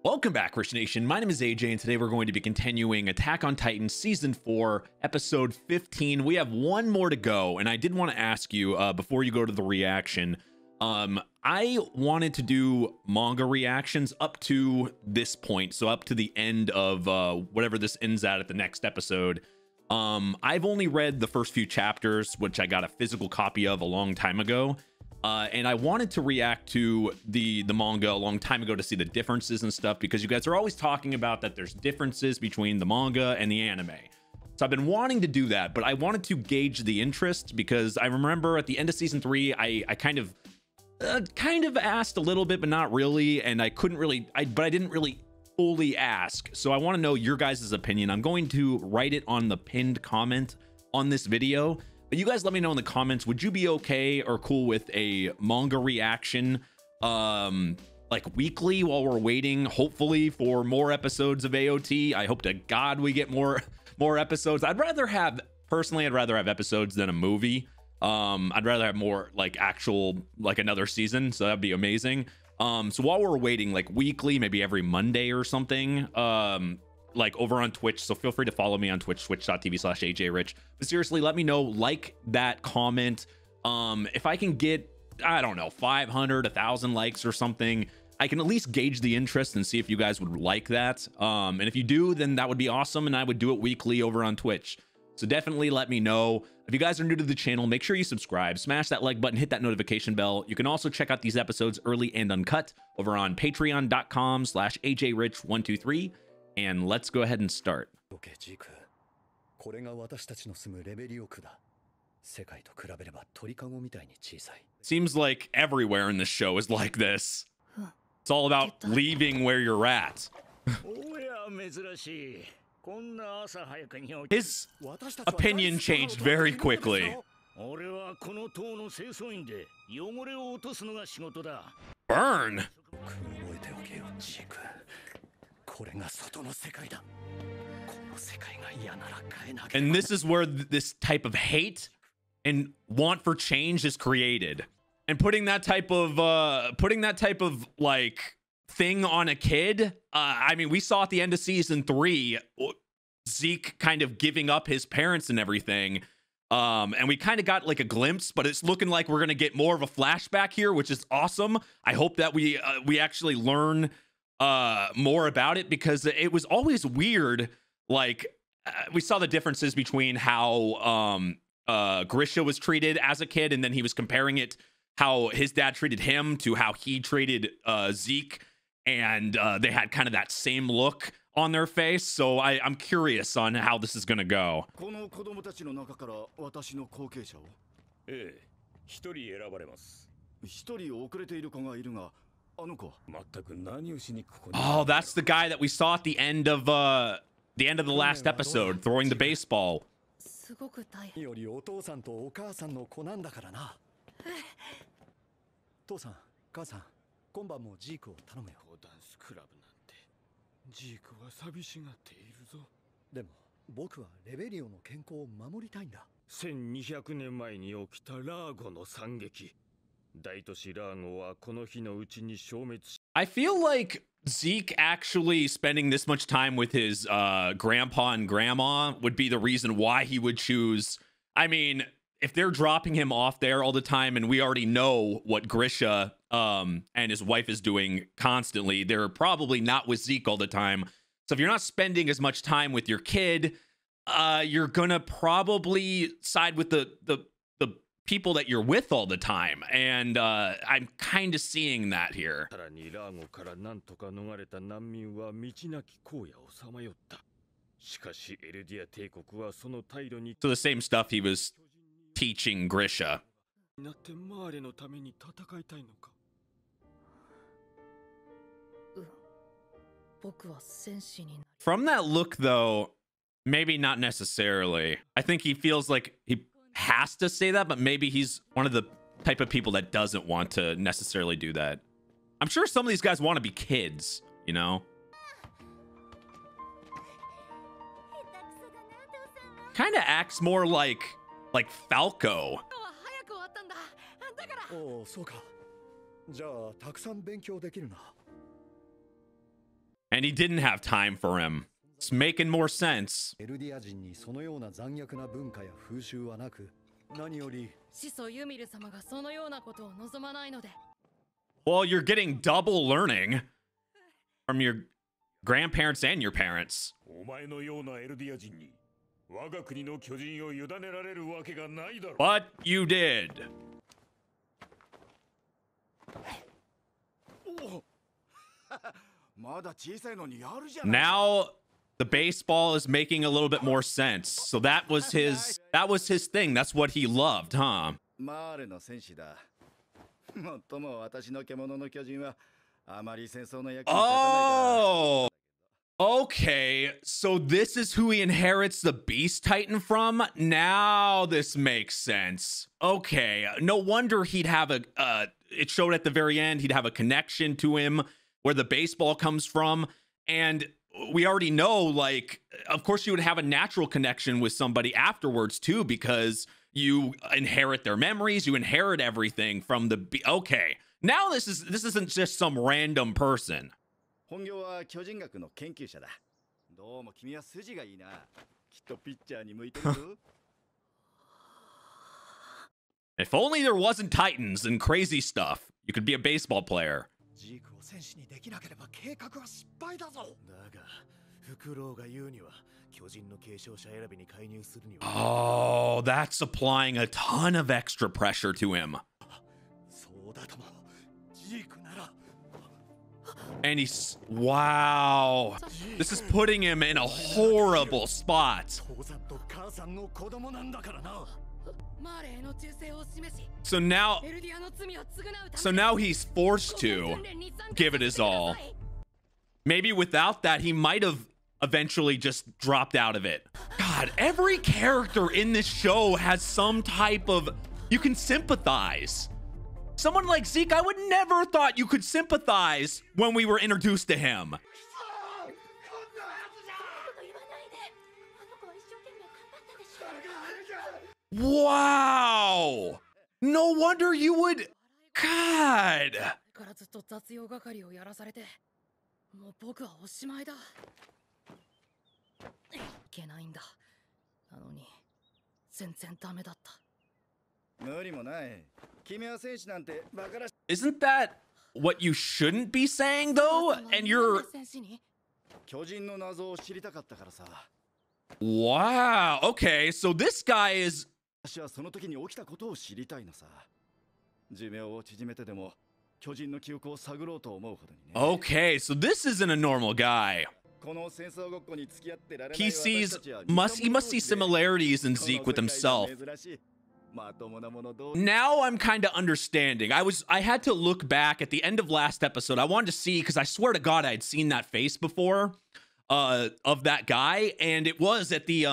Welcome back, Rich Nation. My name is AJ, and today we're going to be continuing Attack on Titan Season 4, Episode 15. We have one more to go, and I did want to ask you, before you go to the reaction, I wanted to do manga reactions up to this point, so up to the end of whatever this ends at the next episode. I've only read the first few chapters, which I got a physical copy of a long time ago. And I wanted to react to the manga a long time ago to see the differences and stuff, because you guys are always talking about that there's differences between the manga and the anime. So I've been wanting to do that, but I wanted to gauge the interest, because I remember at the end of season 3, I kind of asked a little bit, but not really, and I couldn't really, but I didn't really fully ask. So I want to know your guys' opinion. I'm going to write it on the pinned comment on this video. But you guys let me know in the comments, would you be okay or cool with a manga reaction like weekly while we're waiting, hopefully, for more episodes of AOT? I hope to God we get more episodes. I'd rather have episodes than a movie. I'd rather have more like actual, like another season, so that'd be amazing. So while we're waiting, like weekly, maybe every Monday or something, like over on Twitch. So feel free to follow me on Twitch, twitch.tv/ajrich. But seriously, let me know, like that comment. If I can get, I don't know, 500, 1,000 likes or something, I can at least gauge the interest and see if you guys would like that. And if you do, then that would be awesome, and I would do it weekly over on Twitch. So definitely let me know. If you guys are new to the channel, make sure you subscribe, smash that like button, hit that notification bell. You can also check out these episodes early and uncut over on patreon.com/ajrich123. And let's go ahead and start. Seems like everywhere in the show is like this. It's all about leaving where you're at. His opinion changed very quickly. Burn! And this is where this type of hate and want for change is created. And putting that type of like thing on a kid, I mean, we saw at the end of season 3 Zeke kind of giving up his parents and everything, and we kind of got like a glimpse, but it's looking like we're gonna get more of a flashback here, which is awesome. I hope that we actually learn more about it, because it was always weird. Like we saw the differences between how Grisha was treated as a kid, and then he was comparing it how his dad treated him to how he treated Zeke, and they had kind of that same look on their face. So I'm curious on how this is gonna go. Oh, that's the guy that we saw at the end of the last episode, throwing the baseball. I feel like Zeke actually spending this much time with his grandpa and grandma would be the reason why he would choose. I mean, if they're dropping him off there all the time, and we already know what Grisha and his wife is doing constantly, they're probably not with Zeke all the time. So if you're not spending as much time with your kid, you're gonna probably side with the people that you're with all the time, and I'm kind of seeing that here. So the same stuff he was teaching Grisha. From that look, though, maybe not necessarily. I think he feels like he has to say that, but maybe he's one of the type of people that doesn't want to necessarily do that. I'm sure some of these guys want to be kids, you know? Kind of acts more like Falco. おお、そうか。じゃあたくさん勉強できるな。And he didn't have time for him. It's making more sense. Well, you're getting double learning from your grandparents and your parents. But you did. Now the baseball is making a little bit more sense. So that was his thing. That's what he loved, huh? Oh, okay. So this is who he inherits the Beast Titan from? Now this makes sense. Okay. No wonder he'd have it showed at the very end, he'd have a connection to him where the baseball comes from. And we already know, like, of course you would have a natural connection with somebody afterwards too, because you inherit their memories, you inherit everything from the okay. Now this isn't just some random person. If only there wasn't Titans and crazy stuff, you could be a baseball player. Oh, that's applying a ton of extra pressure to him. And he's, wow, this is putting him in a horrible spot. So now he's forced to give it his all. Maybe without that, he might have eventually just dropped out of it. God, every character in this show has some type of, you can sympathize. Someone like Zeke, I would never thought you could sympathize when we were introduced to him. Wow. No wonder you would, God. Isn't that what you shouldn't be saying though? And you're... Wow. Okay, so this guy is... Okay, so this isn't a normal guy. He must see similarities in Zeke with himself. Now I'm kind of understanding. I had to look back at the end of last episode. I wanted to see, because I swear to God I had seen that face before of that guy, and it was at the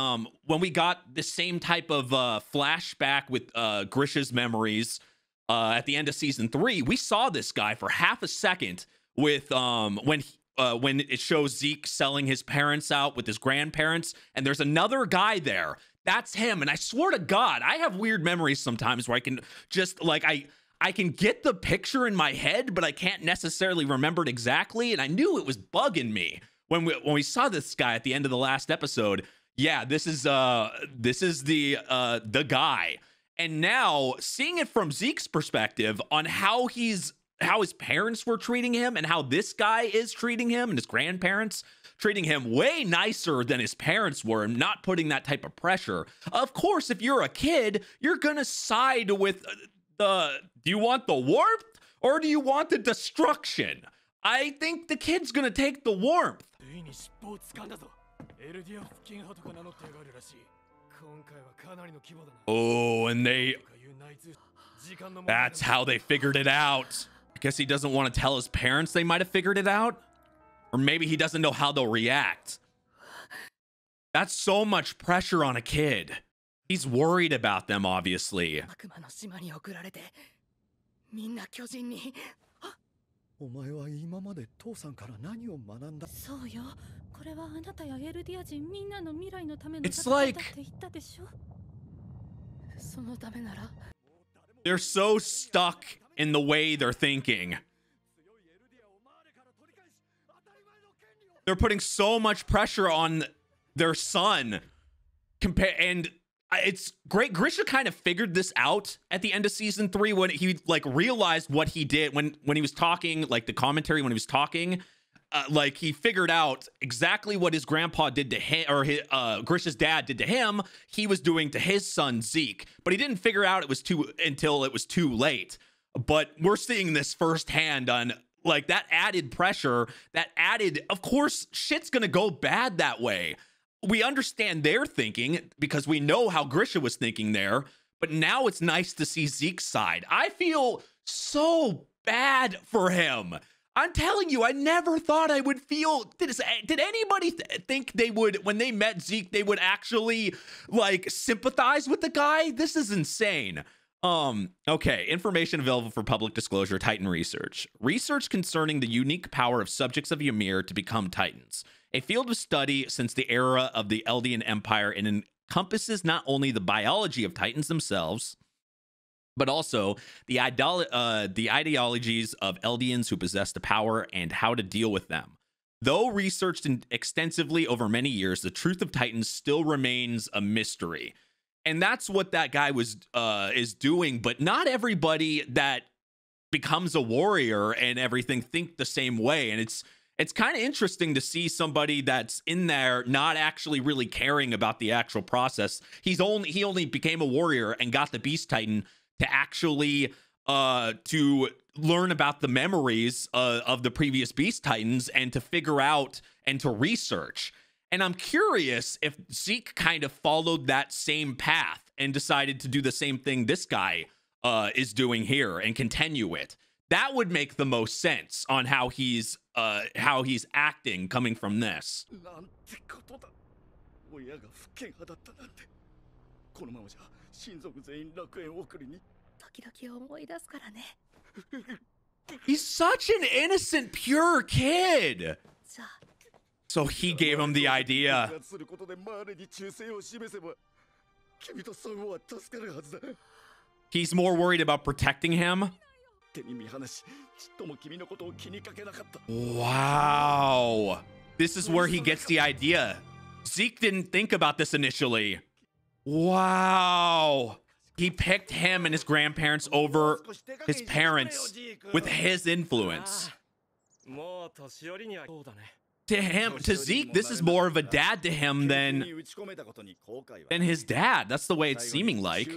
when we got the same type of flashback with Grisha's memories at the end of season 3. We saw this guy for half a second with when it shows Zeke selling his parents out with his grandparents, and there's another guy there. That's him. And I swear to God, I have weird memories sometimes where I can just, like, I can get the picture in my head, but I can't necessarily remember it exactly. And I knew it was bugging me when we saw this guy at the end of the last episode. Yeah, this is the guy. And now seeing it from Zeke's perspective on how his parents were treating him and how this guy is treating him and his grandparents treating him way nicer than his parents were and not putting that type of pressure. Of course, if you're a kid, you're gonna side with do you want the warmth or do you want the destruction? I think the kid's gonna take the warmth. Oh, and that's how they figured it out. I guess he doesn't want to tell his parents they might have figured it out. Or maybe he doesn't know how they'll react. That's so much pressure on a kid. He's worried about them, obviously. It's like they're so stuck in the way they're thinking. They're putting so much pressure on their son. And it's great. Grisha kind of figured this out at the end of season 3 when he like realized what he did when he was talking, like the commentary when he was talking. Like he figured out exactly what his grandpa did to him, or his, Grisha's dad did to him. He was doing to his son Zeke, but he didn't figure out until it was too late. But we're seeing this firsthand on like that added pressure, that added, of course, shit's gonna go bad that way. We understand their thinking because we know how Grisha was thinking there, but now it's nice to see Zeke's side. I feel so bad for him. I'm telling you, I never thought I would feel. Did anybody think they would, when they met Zeke, they would actually like sympathize with the guy? This is insane. Okay, information available for public disclosure, Titan research. Research concerning the unique power of subjects of Ymir to become Titans. A field of study since the era of the Eldian Empire, and encompasses not only the biology of Titans themselves, but also the ideologies of Eldians who possess the power and how to deal with them. Though researched extensively over many years, the truth of Titans still remains a mystery. And that's what that guy is doing, but not everybody that becomes a warrior and everything think the same way. And it's kind of interesting to see somebody that's in there not actually really caring about the actual process. He only became a warrior and got the Beast Titan to actually to learn about the memories of the previous Beast Titans and to figure out and to research. And I'm curious if Zeke kind of followed that same path and decided to do the same thing this guy is doing here and continue it. That would make the most sense on how he's acting coming from this. He's such an innocent, pure kid. So he gave him the idea. He's more worried about protecting him. Wow. This is where he gets the idea. Zeke didn't think about this initially. Wow. He picked him and his grandparents over his parents with his influence. To Zeke, this is more of a dad to him than his dad. That's the way it's seeming like.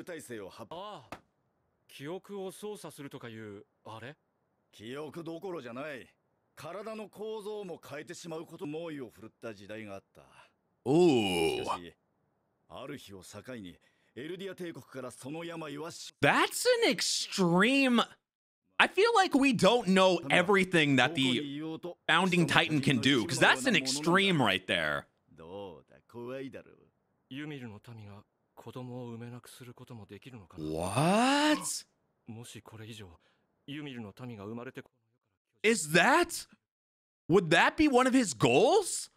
Ooh. That's an extreme. I feel like we don't know everything that the founding Titan can do, because that's an extreme right there. What? Is that? Would that be one of his goals?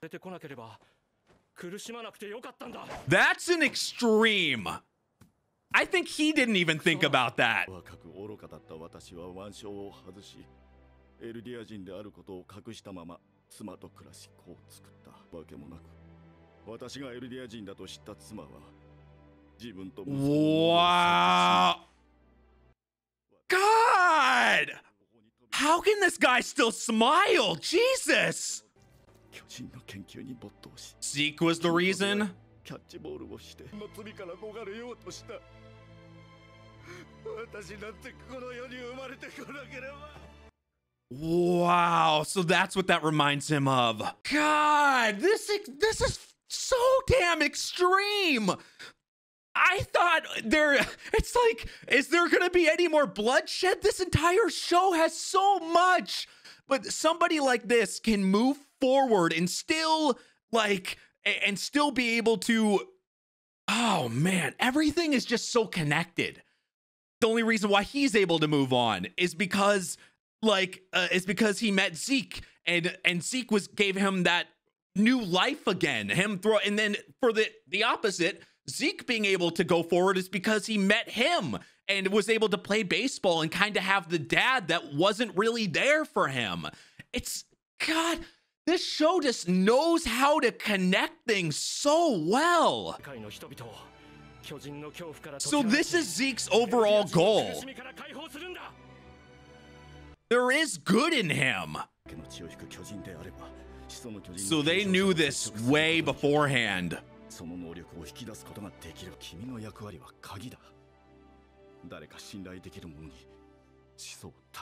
That's an extreme. I think he didn't even think about that. Wow. God! How can this guy still smile? Jesus! Zeke was the reason? Wow, so that's what that reminds him of. God, this is so damn extreme. I thought it's like, is there gonna be any more bloodshed? This entire show has so much, but somebody like this can move forward and still be able to, oh man, everything is just so connected. The only reason why he's able to move on is because he met Zeke and Zeke gave him that new life again. And then for the opposite, Zeke being able to go forward is because he met him and was able to play baseball and kind of have the dad that wasn't really there for him. It's, God, This show just knows how to connect things so well. So this is Zeke's overall goal. There is good in him. So they knew this way beforehand.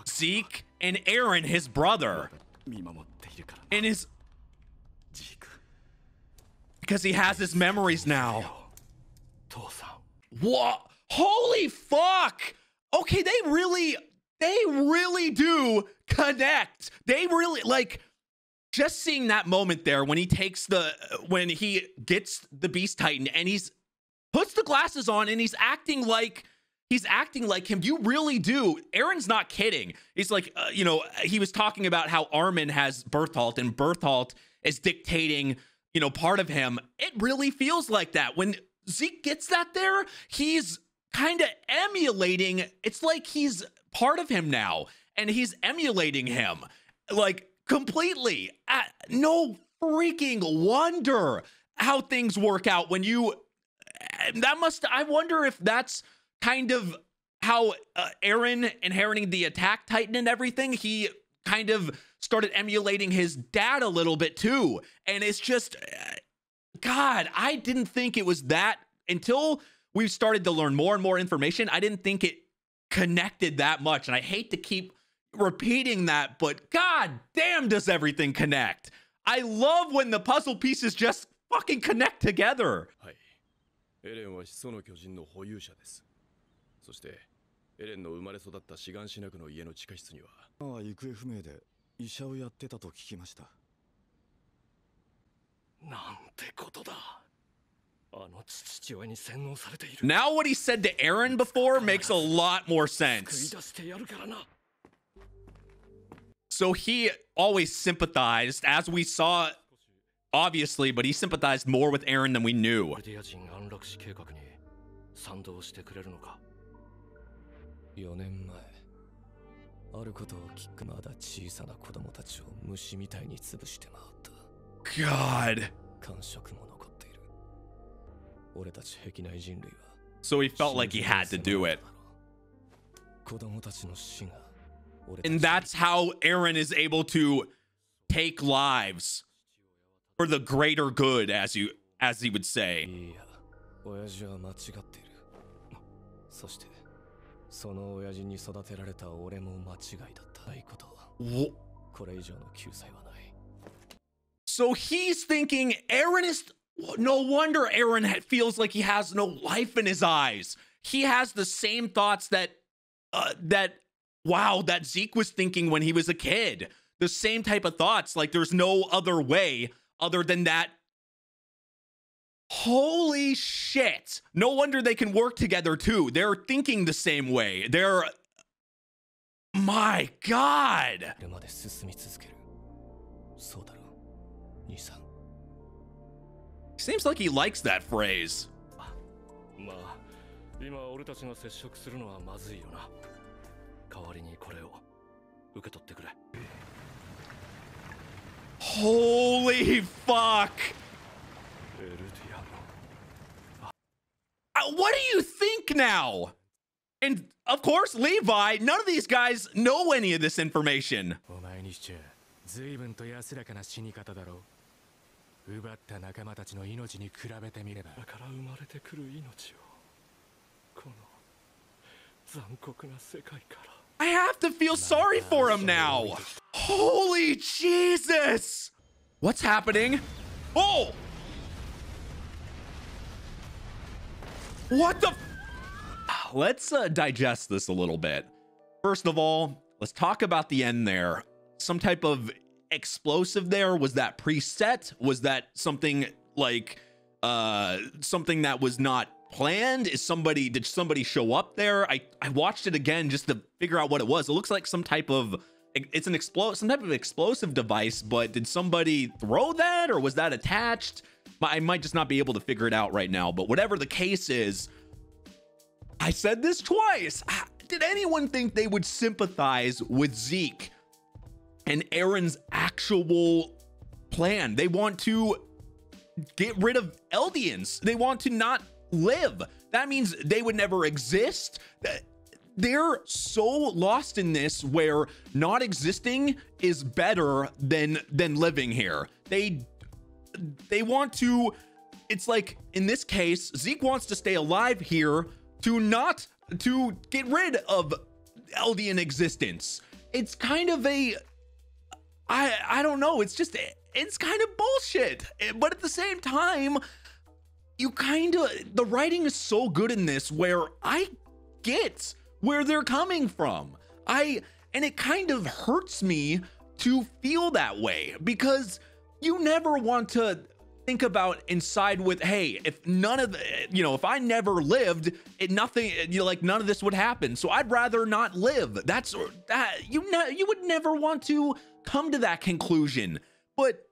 Zeke and Eren, his brother, and his, because he has his memories now. What? Holy fuck! Okay, they really do connect. They really, like, just seeing that moment there when he takes when he gets the Beast Titan and he's puts the glasses on and he's acting like him. You really do. Eren's not kidding. He's like, you know, he was talking about how Armin has Bertholdt and Bertholdt is dictating, you know, part of him. It really feels like that. When Zeke gets that there, he's kind of emulating. It's like he's part of him now and he's emulating him like completely. No freaking wonder how things work out when you, I wonder if that's kind of how Eren inheriting the attack titan and everything, he kind of started emulating his dad a little bit too. And it's just, God, I didn't think it was that until we started to learn more and more information. I didn't think it connected that much. And I hate to keep repeating that, but God damn, does everything connect. I love when the puzzle pieces just fucking connect together. Now what he said to Eren before makes a lot more sense. So he always sympathized, as we saw, obviously, but he sympathized more with Eren than we knew. God. So he felt like he had to do it. And that's how Eren is able to take lives for the greater good, as he would say. So he's thinking Eren is, no wonder Eren feels like he has no life in his eyes. He has the same thoughts that Zeke was thinking when he was a kid. The same type of thoughts, like there's no other way other than that. Holy shit. No wonder they can work together too. They're thinking the same way. They're, my God. Seems like he likes that phrase. Holy fuck. What do you think now? And of course, Levi, none of these guys know any of this information. I have to feel sorry for him now. Holy Jesus. What's happening? Oh! What the? Let's digest this a little bit. First of all, let's talk about the end there. Some type of explosive there. Was that preset? Was that something like something that was not planned? Did somebody show up there? I watched it again just to figure out what it was. It looks like some type of, it's some type of explosive device, but did somebody throw that, or was that attached? I might just not be able to figure it out right now, but whatever the case is, I said this twice. Did anyone think they would sympathize with Zeke and Eren's actual plan. They want to get rid of Eldians. They want to not live. That means they would never exist. They're so lost in this where not existing is better than living here. They want to, it's like in this case, Zeke wants to stay alive here to get rid of Eldian existence. It's kind of a, I don't know, it's kind of bullshit. But at the same time, the writing is so good in this where I get where they're coming from. And it kind of hurts me to feel that way, because you never want to think about and side with, hey, if none of the, if I never lived, none of this would happen. So I'd rather not live. You would never want to come to that conclusion. But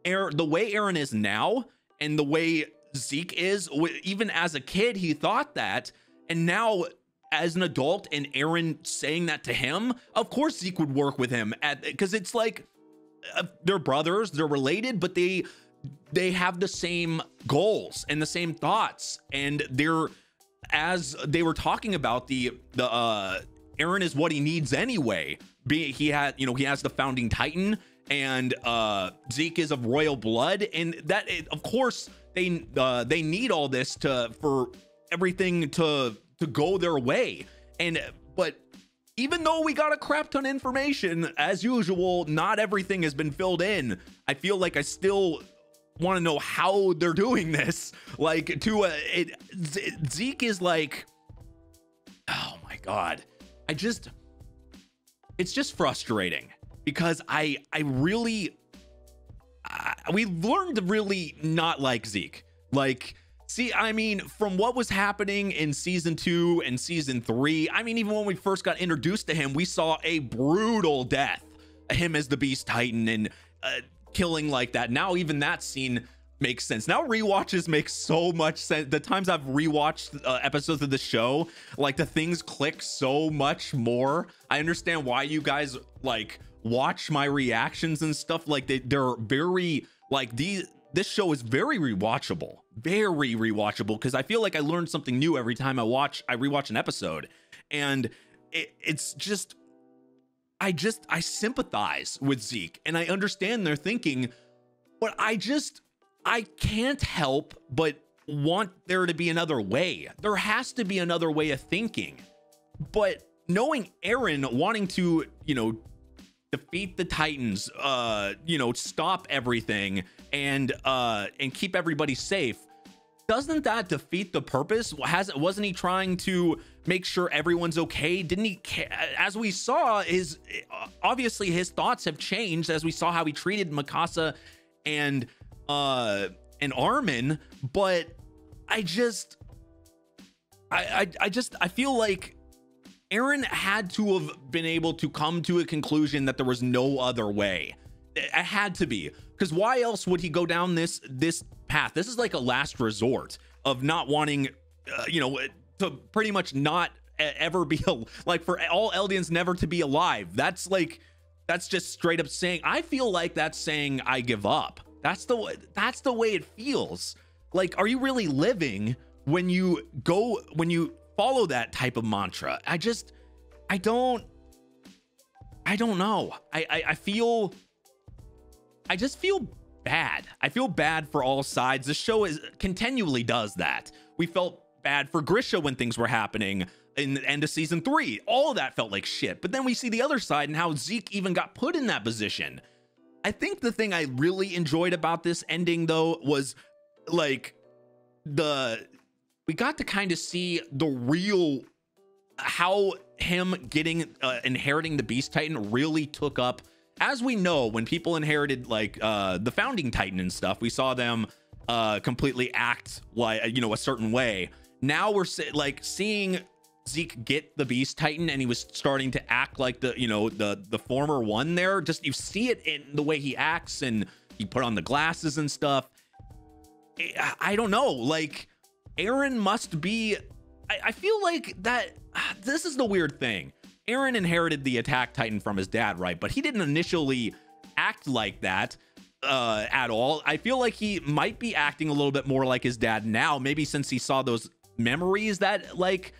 the way Eren is now and the way Zeke is, even as a kid, he thought that, and now as an adult and Eren saying that to him, of course Zeke would work with him because it's like they're brothers, they're related, but they have the same goals and the same thoughts, and as they were talking about the Eren is what he needs anyway. He has the founding titan, and Zeke is of royal blood, and of course they need all this for everything to go their way. But even though we got a crap ton of information, as usual, not everything has been filled in. I feel like I still want to know how they're doing this. Like, Zeke is like, oh my God. It's just frustrating because we've learned to really not like Zeke. Like, see, I mean, from what was happening in season 2 and season 3, I mean, even when we first got introduced to him, we saw a brutal death, him as the Beast Titan, and killing like that. Now even that scene makes sense. Now rewatches make so much sense. The times I've rewatched episodes of the show, like, the things click so much more. I understand why you guys like watch my reactions and stuff. Like, they're very like this show is very rewatchable, because I feel like I learn something new every time I rewatch an episode. And it's just, I sympathize with Zeke, and I understand their thinking, but I can't help but want there to be another way. There has to be another way of thinking. But knowing Eren wanting to, defeat the Titans, stop everything and keep everybody safe, doesn't that defeat the purpose? Wasn't he trying to make sure everyone's okay? Didn't he? As we saw, obviously his thoughts have changed as we saw how he treated Mikasa and Armin. But I feel like Eren had to have been able to come to a conclusion that there was no other way. It had to be, because why else would he go down this path? This is like a last resort of not wanting, to pretty much not ever be like, for all Eldians never to be alive. That's just straight up saying, I feel like that's saying I give up. That's the way it feels. Like, are you really living when you follow that type of mantra? I don't know. I just feel bad. I feel bad for all sides. The show continually does that. We felt bad for Grisha when things were happening in the end of season 3. All of that felt like shit. But then we see the other side and how Zeke even got put in that position. I think the thing I really enjoyed about this ending, though, was like we got to kind of see the real, how him inheriting the Beast Titan really took up. As we know, when people inherited like the founding Titan and stuff, we saw them completely act like, a certain way. Now we're seeing Zeke get the Beast Titan, and he was starting to act like the former one there. Just, you see it in the way he acts, and he put on the glasses and stuff. I don't know, like, Eren must be, I feel like that, this is the weird thing. Eren inherited the Attack Titan from his dad, right? But he didn't initially act like that. at all. I feel like he might be acting a little bit more like his dad now, maybe since he saw those memories that like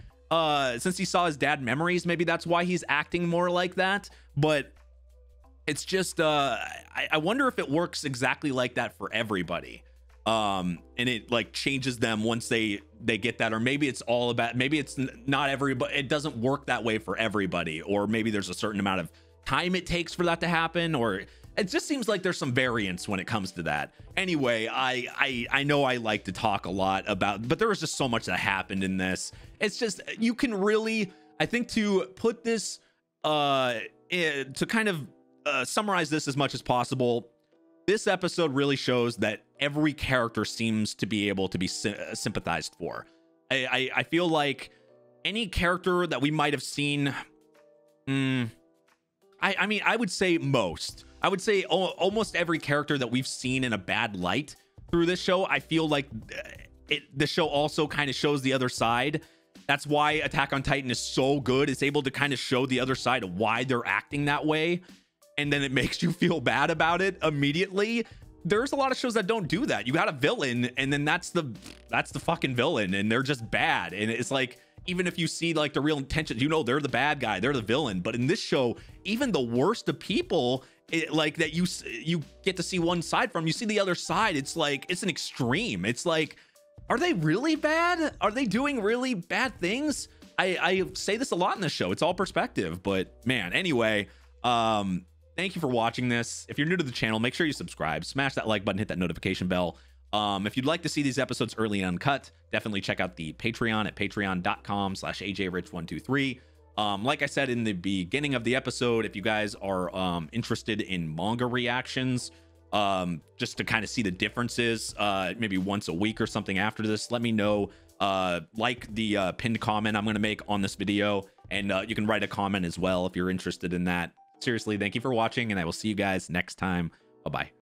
since he saw his dad memories, maybe that's why he's acting more like that. But it's just I wonder if it works exactly like that for everybody, and it like changes them once they get that, or maybe it's all about, maybe it's not everybody, it doesn't work that way for everybody, or maybe there's a certain amount of time it takes for that to happen, or it just seems like there's some variance when it comes to that. Anyway, I know I like to talk a lot about, but there was just so much that happened in this. It's just, you can really, I think, to put this to kind of summarize this as much as possible, this episode really shows that every character seems to be able to be sympathized for. I feel like any character that we might have seen, I mean, I would say most. I would say almost every character that we've seen in a bad light through this show, I feel like the show also kind of shows the other side. That's why Attack on Titan is so good. It's able to kind of show the other side of why they're acting that way, and then it makes you feel bad about it immediately. There's a lot of shows that don't do that. You got a villain, and then that's the fucking villain, and they're just bad. And it's like, even if you see like the real intentions, you know, they're the bad guy, they're the villain. But in this show, even the worst of people, like that you get to see one side from, you see the other side. It's like, it's an extreme. It's like, are they really bad? Are they doing really bad things? I say this a lot in this show. It's all perspective, but man, anyway, thank you for watching this. If you're new to the channel, make sure you subscribe, smash that like button, hit that notification bell. If you'd like to see these episodes early and uncut, definitely check out the Patreon at patreon.com/ajrich123. Like I said in the beginning of the episode, if you guys are interested in manga reactions, just to kind of see the differences, maybe once a week or something after this, let me know. Like the pinned comment I'm going to make on this video, and you can write a comment as well if you're interested in that. Seriously, thank you for watching, and I will see you guys next time. Bye-bye.